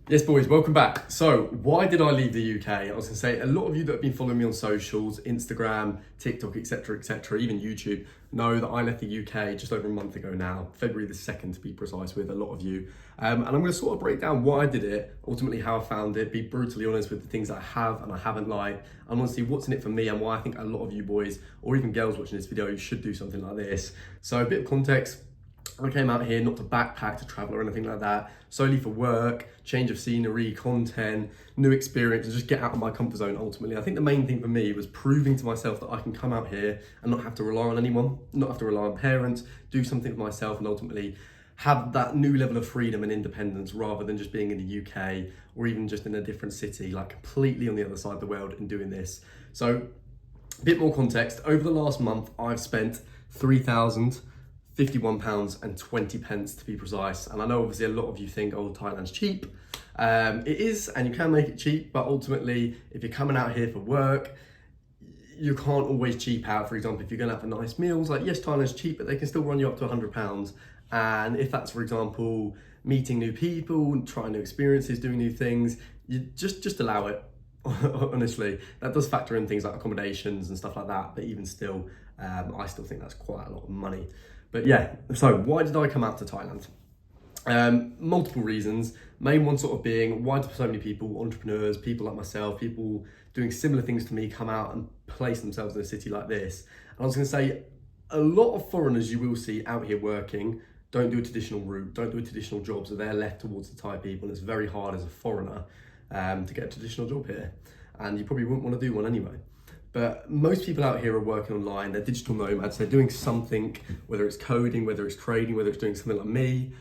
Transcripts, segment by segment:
Yes, boys, welcome back. So, why did I leave the UK? I was going to say, a lot of you that have been following me on socials, Instagram, TikTok, etc., even YouTube, know that I left the UK just over a month ago now, February the 2nd to be precise with a lot of you. And I'm going to sort of break down why I did it, ultimately how I found it, be brutally honest with the things that I have and I haven't liked. I want to see what's in it for me and why I think a lot of you boys, or even girls watching this video, you should do something like this. So, a bit of context. I came out here not to backpack, to travel or anything like that, solely for work, change of scenery, content, new experience, and just get out of my comfort zone ultimately. I think the main thing for me was proving to myself that I can come out here and not have to rely on anyone, not have to rely on parents, do something for myself and ultimately have that new level of freedom and independence rather than just being in the UK or even just in a different city, like completely on the other side of the world and doing this. So, a bit more context. Over the last month, I've spent £3,051.20 to be precise. And I know obviously a lot of you think, oh, Thailand's cheap. It is, and you can make it cheap, but ultimately, if you're coming out here for work, you can't always cheap out. For example, if you're going out for nice meals, like yes, Thailand's cheap, but they can still run you up to £100. And if that's, for example, meeting new people, trying new experiences, doing new things, you just allow it. Honestly, that does factor in things like accommodations and stuff like that, but even still, I still think that's quite a lot of money. But yeah, so why did I come out to Thailand? Multiple reasons. Main one sort of being, why do so many people, entrepreneurs, people like myself, people doing similar things to me, come out and place themselves in a city like this? And I was going to say, a lot of foreigners you will see out here working don't do a traditional route, don't do a traditional job, so they're left towards the Thai people, and it's very hard as a foreigner to get a traditional job here, and you probably wouldn't want to do one anyway. But most people out here are working online, they're digital nomads, they're doing something, whether it's coding, whether it's trading, whether it's doing something like me,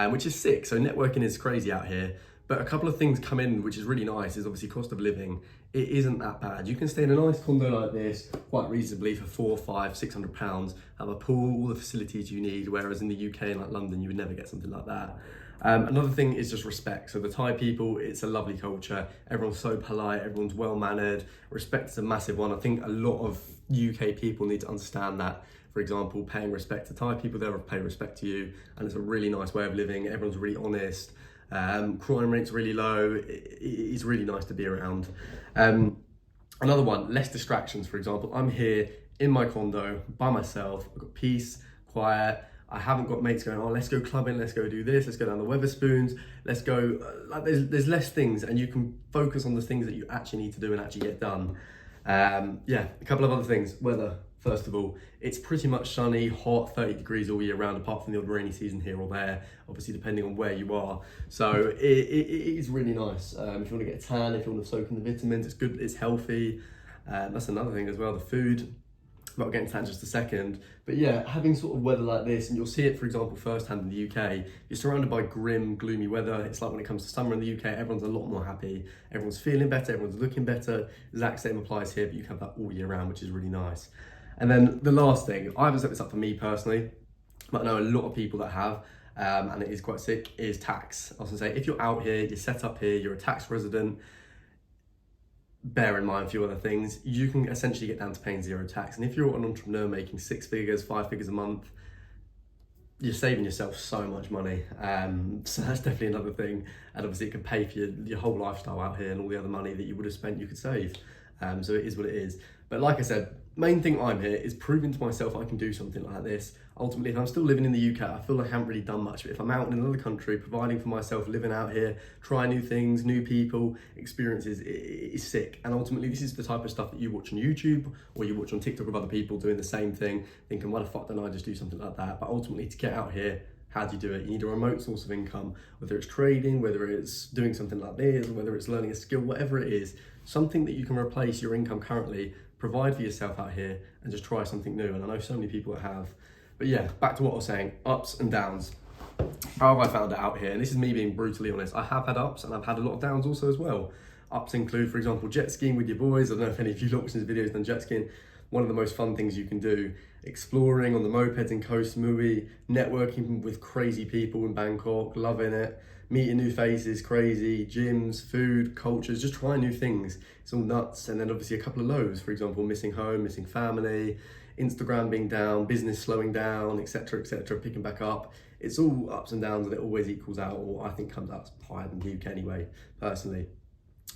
which is sick. So networking is crazy out here. But a couple of things come in, which is really nice, is obviously cost of living. It isn't that bad. You can stay in a nice condo like this quite reasonably for £400, £500, £600, have a pool, all the facilities you need, whereas in the UK and like London, you would never get something like that. Another thing is just respect. So the Thai people, it's a lovely culture. Everyone's so polite, everyone's well-mannered. Respect is a massive one. I think a lot of UK people need to understand that. For example, paying respect to Thai people, they'll pay respect to you. And it's a really nice way of living. Everyone's really honest. Crime rate's really low. It's really nice to be around. Another one, less distractions. For example, I'm here in my condo by myself. I've got peace, quiet. I haven't got mates going, oh, let's go clubbing, let's go do this, let's go down the Weatherspoons, let's go, like there's less things and you can focus on the things that you actually need to do and actually get done. Yeah, a couple of other things. Weather, first of all, it's pretty much sunny, hot, 30 degrees all year round, apart from the odd rainy season here or there, obviously depending on where you are. So it is really nice. If you want to get a tan, if you want to soak in the vitamins, it's good, it's healthy. That's another thing as well, the food. I'll get into that in just a second. But yeah, having sort of weather like this, and you'll see it, for example, firsthand in the UK, you're surrounded by grim, gloomy weather. It's like when it comes to summer in the UK, everyone's a lot more happy. Everyone's feeling better, everyone's looking better. Exact same applies here, but you can have that all year round, which is really nice. And then the last thing, I haven't set this up for me personally, but I know a lot of people that have, and it is quite sick, is tax. I was gonna say, if you're out here, you're set up here, you're a tax resident, bear in mind a few other things, you can essentially get down to paying zero tax. And if you're an entrepreneur making 6 figures, 5 figures a month, you're saving yourself so much money. So that's definitely another thing. And obviously it can pay for your whole lifestyle out here and all the other money that you would have spent, you could save. So it is what it is. But like I said, main thing I'm here is proving to myself I can do something like this. Ultimately, if I'm still living in the UK, I feel like I haven't really done much. But if I'm out in another country, providing for myself, living out here, trying new things, new people, experiences, it is sick. And ultimately, this is the type of stuff that you watch on YouTube or you watch on TikTok of other people doing the same thing, thinking, why the fuck don't I just do something like that? But ultimately, to get out here, how do you do it? You need a remote source of income, whether it's trading, whether it's doing something like this, whether it's learning a skill, whatever it is, something that you can replace your income currently, provide for yourself out here and just try something new. And I know so many people that have. But yeah, back to what I was saying, ups and downs. How have I found it out here? And this is me being brutally honest. I have had ups and I've had a lot of downs also as well. Ups include, for example, jet skiing with your boys. I don't know if any of you lot watching this video has done jet skiing. One of the most fun things you can do. Exploring on the mopeds in Koh Samui, networking with crazy people in Bangkok, loving it. Meeting new faces, crazy, gyms, food, cultures, just trying new things. It's all nuts. And then obviously a couple of lows, for example, missing home, missing family, Instagram being down, business slowing down, etc., picking back up. it's all ups and downs, and it always equals out, or I think comes out higher than the UK anyway, personally.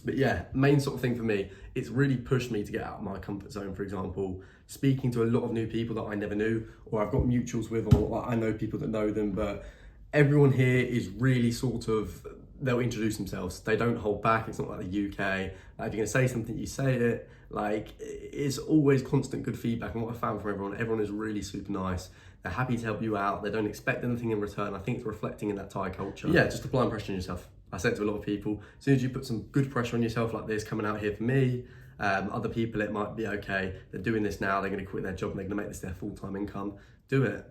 But yeah, main sort of thing for me, it's really pushed me to get out of my comfort zone. For example, speaking to a lot of new people that I never knew, or I've got mutuals with, or I know people that know them, but everyone here is really sort of, they'll introduce themselves. They don't hold back. It's not like the UK. Like, if you're gonna say something, you say it. Like, it's always constant good feedback. And what I found from everyone is really super nice. They're happy to help you out. They don't expect anything in return. I think it's reflecting in that Thai culture. Yeah, just applying pressure on yourself. I said to a lot of people, as soon as you put some good pressure on yourself like this, coming out here for me, other people, it might be okay, they're doing this now, they're going to quit their job and they're going to make this their full-time income. Do it.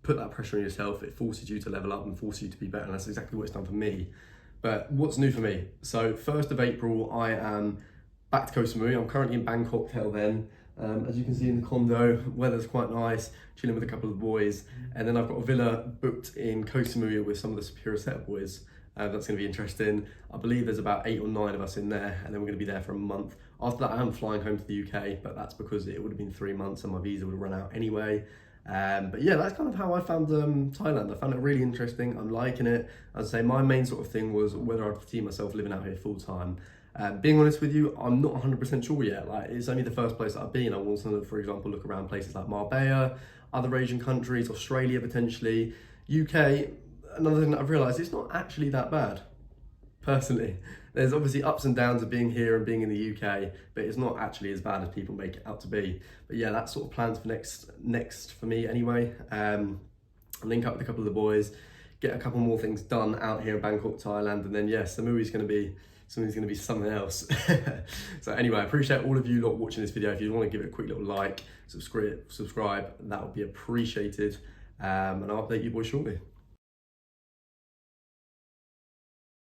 Put that pressure on yourself. It forces you to level up and forces you to be better, and that's exactly what it's done for me. But what's new for me? So 1st of April, I am back to Koh Samui. I'm currently in Bangkok till then. As you can see in the condo, weather's quite nice, chilling with a couple of the boys. And then I've got a villa booked in Koh Samui with some of the Superior Set boys. That's going to be interesting. I believe there's about 8 or 9 of us in there, and then we're going to be there for a month. After that, I am flying home to the UK, but that's because it would have been 3 months and my visa would have run out anyway. But yeah, that's kind of how I found Thailand. I found it really interesting. I'm liking it. As I say, my main sort of thing was whether I'd see myself living out here full time. Being honest with you, I'm not 100% sure yet. Like, it's only the first place that I've been. I want to, for example, look around places like Marbella, other Asian countries, Australia potentially, UK. Another thing that I've realised, it's not actually that bad, personally. There's obviously ups and downs of being here and being in the UK, but it's not actually as bad as people make it out to be. But yeah, that's sort of plans for next for me anyway. Link up with a couple of the boys, get a couple more things done out here in Bangkok, Thailand, and then yes, the movie's going to be something else. So anyway, I appreciate all of you lot watching this video. If you want to give it a quick little like, subscribe, that would be appreciated. And I'll update you boys shortly.